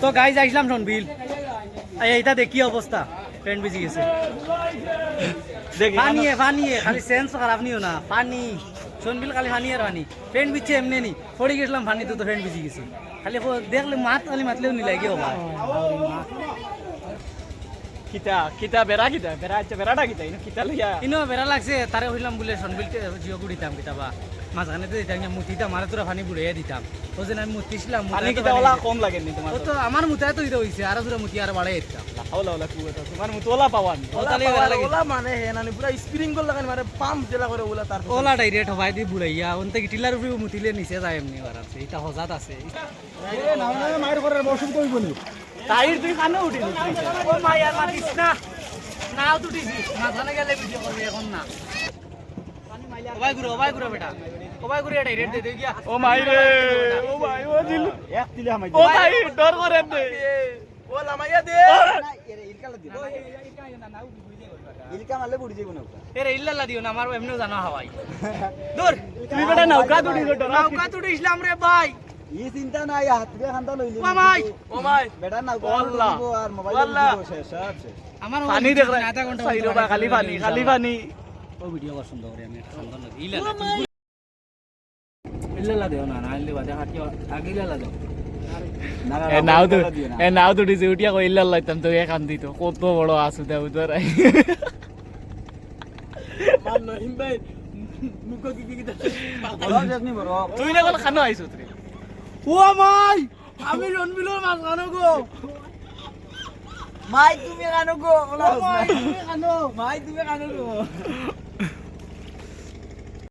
তো গাইজ আইসলাম শোনবিল এইটা দেখি অবস্থা ট্রেন বেজে গেছে পানিয়ে পানিয়ে খালি সেন্স খারাপ নিও না পানি শোনবিল খালি পানি আর পানি ট্রেন বিচ্ছে এমনি নি পড়ে গেছিলাম পানি তো ট্রেন বেজে গেছে খালি দেখলে মাত খালি মাতলেও নি লাগে ভাই কিতা কিতা বেড়া কিতা বেড়া আচ্ছা বেড়াটা কিতা ইনো কিতা লইয়া ইনো বেড়া লাগছে তারে হইলাম বলে শোনবিল জিও কুড়িতাম কিতাবা মাঝখানে তো দিতাম মুতিতাম মারে তোরা পানি বুড়াইয়া দিতাম ওই যে আমি মুতিছিলাম পানি কিতা ওলা কম লাগেনি তোমার ও তো আমার মুতায় তো এটা হইছে আর তোরা মুতি আর বাড়াই দিতাম ওলা ওলা কুয়া তোমার মতো ওলা পাওয়ান ওলা মানে হে নানি পুরা স্প্রিং গোল লাগানি মানে পাম্প জেলা করে ওলা তার ওলা ডাইরেক্ট হবাই দি বুড়াইয়া ওনতে টিলার উপরে মুতিলে নিচে যায় এমনি বাড়াচ্ছে এটা হজাত আছে এ না না মায়ের ঘরের মৌসুম কইব নি টাইর তুই খানো উঠি ও মাই আর মাতিস না নাও তুটিছি মাথানে গেলে ভিডিও করবি এখন না ওবাই গুরো বেটা ওবাই গুরো ডাইরেক্ট দে দে গিয়া ও মাই রে ও ভাই ও দিল এক তিলে হামাই ও ভাই ডর করে দে ও লামাইয়া দে না ইলকালা দি ইলকা মারলে বুড়ি যাইব না এরে ইল্লাল্লাহ দিও না আমার এমনিও জানা হাওয়াই দূর তুই বেটা নৌকা তুড়ি ডর নৌকা তুটিছিলাম রে ভাই ই চিন্তা নাই হাত দিয়ে খান্তা লইলি ও মাই বেটা নৌকা আল্লাহ দিব আর মোবাইল আল্লাহ দিব শেষ আছে আমার পানি দেখ আধা ঘন্টা সাইরো বা খালি পানি ও ভিডিও কর সুন্দর করে আমি সুন্দর লাগে ইল্লাল্লাহ দিও না না ইল্লে বাদে হাতি আগে ইল্লাল্লাহ দিও এ নাও তো ডিজে উঠিয়া কইলা লাইতাম তো এখান দিত কত বড় আসু দেও তোর মান নহিম ভাই মুখ কি কি আপনি বড় তুই না কোন খানো আইছো তুই ও মাই আমি রনবিলোর মাছ খানো গো মাই তুমি কানো গো মাই তুমি খানো মাই তুমি কানো গো